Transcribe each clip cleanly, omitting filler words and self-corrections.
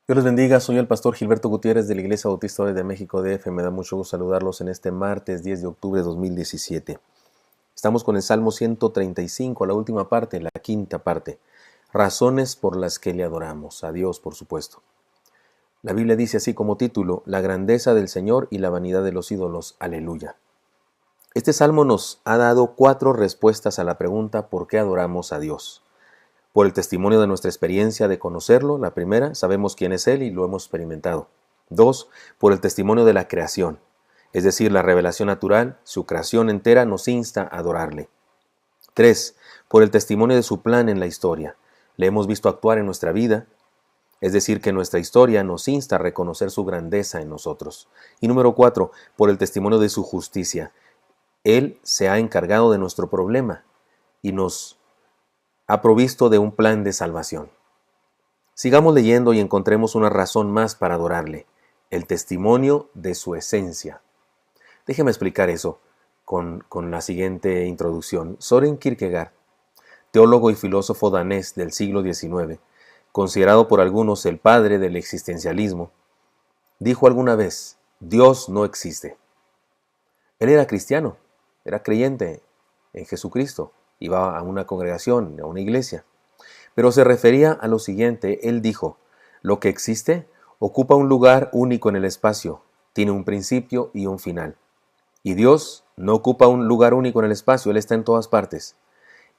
Dios les bendiga, soy el pastor Gilberto Gutiérrez de la Iglesia Bautista de México DF. Me da mucho gusto saludarlos en este martes 10 de octubre de 2017. Estamos con el Salmo 135, la última parte, la quinta parte. Razones por las que le adoramos, a Dios por supuesto. La Biblia dice así como título, la grandeza del Señor y la vanidad de los ídolos, aleluya. Este salmo nos ha dado 4 respuestas a la pregunta ¿por qué adoramos a Dios? Por el testimonio de nuestra experiencia de conocerlo, la primera, sabemos quién es Él y lo hemos experimentado. 2, por el testimonio de la creación, es decir, la revelación natural, su creación entera nos insta a adorarle. 3, por el testimonio de su plan en la historia, le hemos visto actuar en nuestra vida, es decir, que nuestra historia nos insta a reconocer su grandeza en nosotros. Y número 4, por el testimonio de su justicia, Él se ha encargado de nuestro problema y nos ha provisto de un plan de salvación. Sigamos leyendo y encontremos una razón más para adorarle, el testimonio de su esencia. Déjeme explicar eso con la siguiente introducción. Søren Kierkegaard, teólogo y filósofo danés del siglo XIX, considerado por algunos el padre del existencialismo, dijo alguna vez, Dios no existe. Él era cristiano, era creyente en Jesucristo, iba a una congregación, a una iglesia. Pero se refería a lo siguiente, él dijo, lo que existe ocupa un lugar único en el espacio, tiene un principio y un final. Y Dios no ocupa un lugar único en el espacio, Él está en todas partes.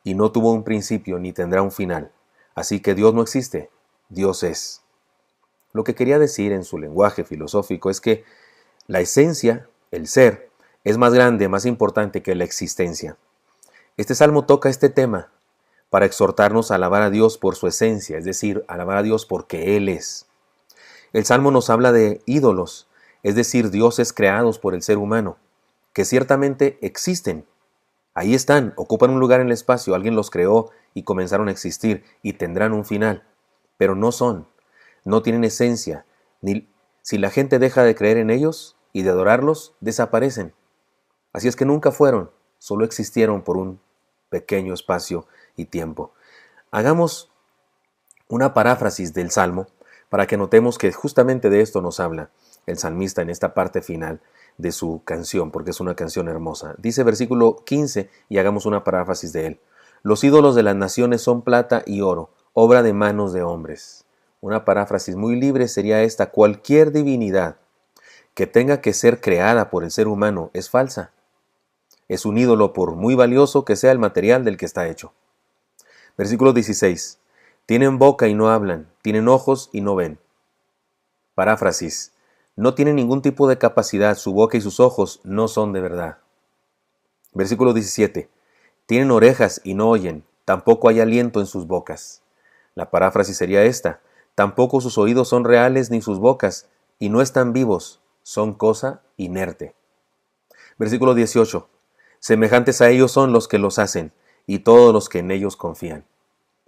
Y no tuvo un principio ni tendrá un final. Así que Dios no existe, Dios es. Lo que quería decir en su lenguaje filosófico es que la esencia, el ser, es más grande, más importante que la existencia. Este salmo toca este tema para exhortarnos a alabar a Dios por su esencia, es decir, alabar a Dios porque Él es. El salmo nos habla de ídolos, es decir, dioses creados por el ser humano, que ciertamente existen. Ahí están, ocupan un lugar en el espacio, alguien los creó y comenzaron a existir y tendrán un final, pero no son, no tienen esencia, ni si la gente deja de creer en ellos y de adorarlos, desaparecen. Así es que nunca fueron, solo existieron por un pequeño espacio y tiempo. Hagamos una paráfrasis del Salmo para que notemos que justamente de esto nos habla el salmista en esta parte final de su canción, porque es una canción hermosa. Dice versículo 15 y hagamos una paráfrasis de él. Los ídolos de las naciones son plata y oro, obra de manos de hombres. Una paráfrasis muy libre sería esta: cualquier divinidad que tenga que ser creada por el ser humano es falsa. Es un ídolo por muy valioso que sea el material del que está hecho. Versículo 16. Tienen boca y no hablan, tienen ojos y no ven. Paráfrasis. No tienen ningún tipo de capacidad, su boca y sus ojos no son de verdad. Versículo 17. Tienen orejas y no oyen, tampoco hay aliento en sus bocas. La paráfrasis sería esta. Tampoco sus oídos son reales ni sus bocas, y no están vivos, son cosa inerte. Versículo 18. Semejantes a ellos son los que los hacen, y todos los que en ellos confían.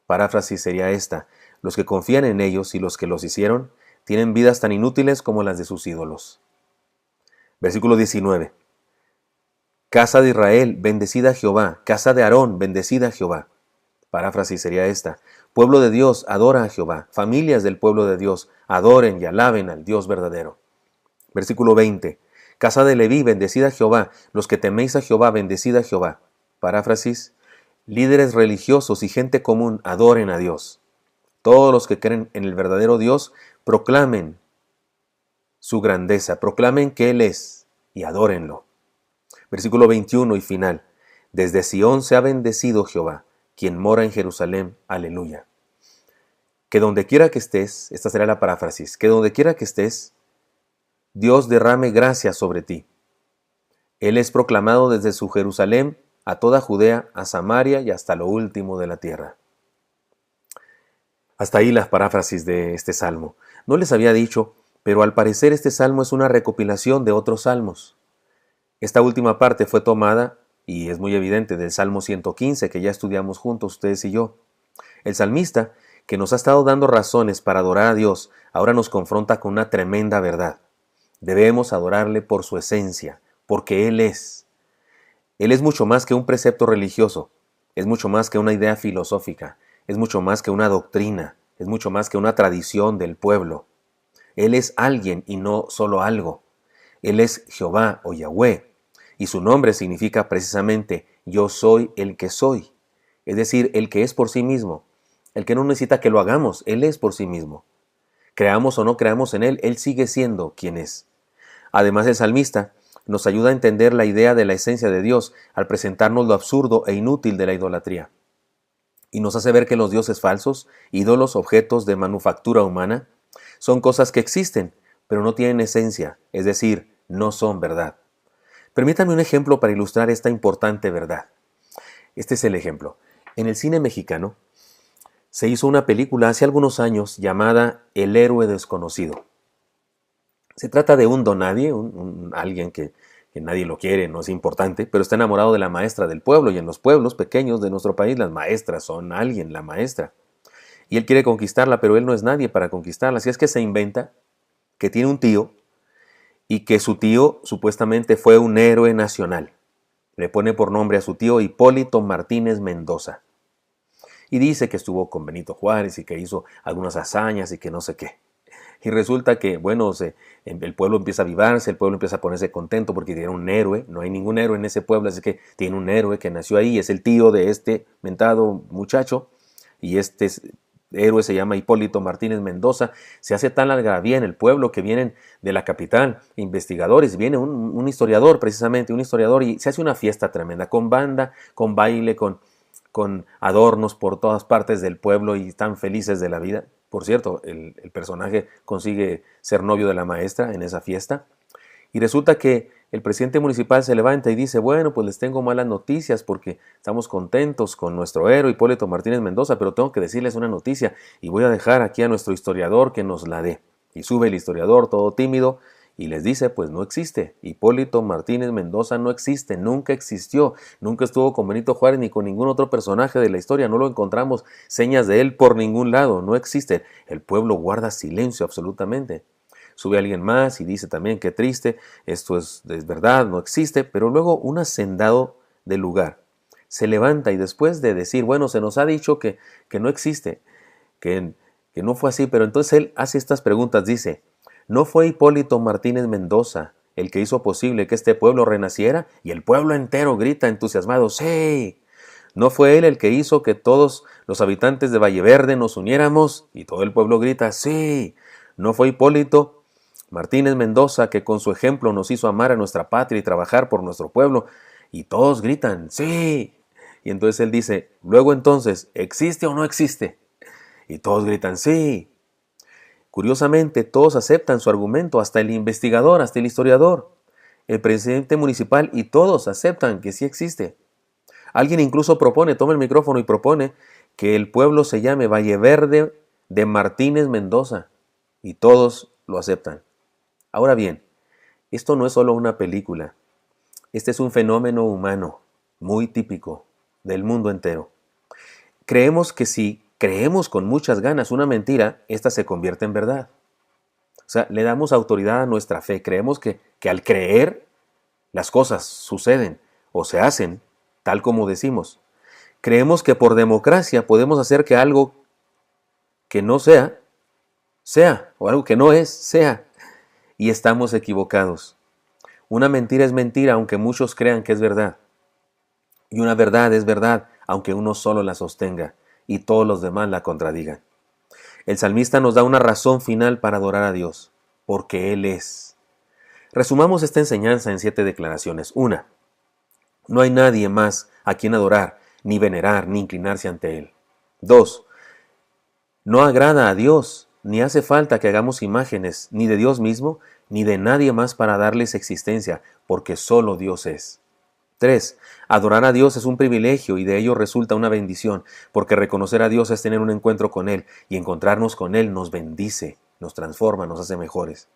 Paráfrasis sería esta: los que confían en ellos y los que los hicieron tienen vidas tan inútiles como las de sus ídolos. Versículo 19. Casa de Israel, bendecida a Jehová, casa de Aarón, bendecida a Jehová. Paráfrasis sería esta: pueblo de Dios, adora a Jehová, familias del pueblo de Dios, adoren y alaben al Dios verdadero. Versículo 20. Casa de Leví, bendecida a Jehová, los que teméis a Jehová, bendecida a Jehová. Paráfrasis: líderes religiosos y gente común, adoren a Dios. Todos los que creen en el verdadero Dios, proclamen su grandeza, proclamen que Él es y adórenlo. Versículo 21 y final. Desde Sión se ha bendecido Jehová, quien mora en Jerusalén, aleluya. Que donde quiera que estés, esta será la paráfrasis, que donde quiera que estés, Dios derrame gracia sobre ti. Él es proclamado desde su Jerusalén a toda Judea, a Samaria y hasta lo último de la tierra. Hasta ahí las paráfrasis de este salmo. No les había dicho, pero al parecer este salmo es una recopilación de otros salmos. Esta última parte fue tomada, y es muy evidente, del Salmo 115 que ya estudiamos juntos ustedes y yo. El salmista, que nos ha estado dando razones para adorar a Dios, ahora nos confronta con una tremenda verdad. Debemos adorarle por su esencia, porque Él es. Él es mucho más que un precepto religioso, es mucho más que una idea filosófica, es mucho más que una doctrina, es mucho más que una tradición del pueblo. Él es alguien y no solo algo. Él es Jehová o Yahweh, y su nombre significa precisamente yo soy el que soy, es decir, el que es por sí mismo, el que no necesita que lo hagamos, Él es por sí mismo. Creamos o no creamos en Él, Él sigue siendo quien es. Además, el salmista nos ayuda a entender la idea de la esencia de Dios al presentarnos lo absurdo e inútil de la idolatría. Y nos hace ver que los dioses falsos, ídolos, objetos de manufactura humana, son cosas que existen, pero no tienen esencia, es decir, no son verdad. Permítanme un ejemplo para ilustrar esta importante verdad. Este es el ejemplo. En el cine mexicano se hizo una película hace algunos años llamada El héroe desconocido. Se trata de un donadie, alguien que nadie lo quiere, no es importante, pero está enamorado de la maestra del pueblo, y en los pueblos pequeños de nuestro país las maestras son alguien, la maestra. Y él quiere conquistarla, pero él no es nadie para conquistarla. Así es que se inventa que tiene un tío y que su tío supuestamente fue un héroe nacional. Le pone por nombre a su tío Hipólito Martínez Mendoza. Y dice que estuvo con Benito Juárez y que hizo algunas hazañas y que no sé qué. Y resulta que, bueno, el pueblo empieza a avivarse, el pueblo empieza a ponerse contento porque tiene un héroe. No hay ningún héroe en ese pueblo, así que tiene un héroe que nació ahí, es el tío de este mentado muchacho. Y este héroe se llama Hipólito Martínez Mendoza. Se hace tan algarabía en el pueblo que vienen de la capital investigadores, viene un historiador precisamente, un historiador, y se hace una fiesta tremenda, con banda, con baile, con adornos por todas partes del pueblo, y están felices de la vida. Por cierto, el personaje consigue ser novio de la maestra en esa fiesta. Y resulta que el presidente municipal se levanta y dice, bueno, pues les tengo malas noticias porque estamos contentos con nuestro héroe Hipólito Martínez Mendoza, pero tengo que decirles una noticia y voy a dejar aquí a nuestro historiador que nos la dé. Y sube el historiador todo tímido y les dice, pues no existe. Hipólito Martínez Mendoza no existe, nunca existió, nunca estuvo con Benito Juárez ni con ningún otro personaje de la historia, no lo encontramos señas de él por ningún lado, no existe. El pueblo guarda silencio absolutamente. Sube alguien más y dice también, qué triste, esto es verdad, no existe, pero luego un hacendado del lugar se levanta y después de decir, bueno, se nos ha dicho que no existe, que no fue así, pero entonces él hace estas preguntas, dice, ¿no fue Hipólito Martínez Mendoza el que hizo posible que este pueblo renaciera? Y el pueblo entero grita entusiasmado, ¡sí! ¿No fue él el que hizo que todos los habitantes de Valleverde nos uniéramos? Y todo el pueblo grita, ¡sí! ¿No fue Hipólito Martínez Mendoza que con su ejemplo nos hizo amar a nuestra patria y trabajar por nuestro pueblo? Y todos gritan, ¡sí! Y entonces él dice, luego entonces, ¿existe o no existe? Y todos gritan, ¡sí! Curiosamente, todos aceptan su argumento, hasta el investigador, hasta el historiador, el presidente municipal, y todos aceptan que sí existe. Alguien incluso propone, toma el micrófono y propone que el pueblo se llame Valleverde de Martínez Mendoza, y todos lo aceptan. Ahora bien, esto no es solo una película, este es un fenómeno humano muy típico del mundo entero. Creemos que si creemos con muchas ganas una mentira, esta se convierte en verdad. O sea, le damos autoridad a nuestra fe. Creemos que al creer las cosas suceden o se hacen tal como decimos. Creemos que por democracia podemos hacer que algo que no sea, sea, o algo que no es, sea. Y estamos equivocados. Una mentira es mentira aunque muchos crean que es verdad. Y una verdad es verdad aunque uno solo la sostenga y todos los demás la contradigan. El salmista nos da una razón final para adorar a Dios, porque Él es. Resumamos esta enseñanza en 7 declaraciones. 1. No hay nadie más a quien adorar, ni venerar, ni inclinarse ante Él. 2. No agrada a Dios, ni hace falta que hagamos imágenes, ni de Dios mismo, ni de nadie más para darles existencia, porque solo Dios es. 3. Adorar a Dios es un privilegio y de ello resulta una bendición, porque reconocer a Dios es tener un encuentro con Él, y encontrarnos con Él nos bendice, nos transforma, nos hace mejores.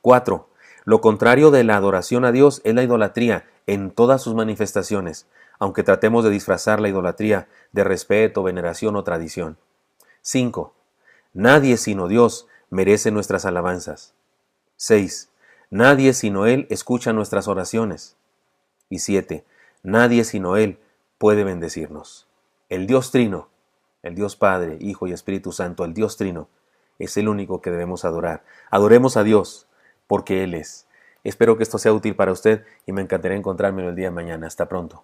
4. Lo contrario de la adoración a Dios es la idolatría en todas sus manifestaciones, aunque tratemos de disfrazar la idolatría de respeto, veneración o tradición. 5. Nadie sino Dios merece nuestras alabanzas. 6. Nadie sino Él escucha nuestras oraciones. Y 7. Nadie sino Él puede bendecirnos. El Dios Trino, el Dios Padre, Hijo y Espíritu Santo, el Dios Trino, es el único que debemos adorar. Adoremos a Dios porque Él es. Espero que esto sea útil para usted y me encantaría encontrármelo el día de mañana. Hasta pronto.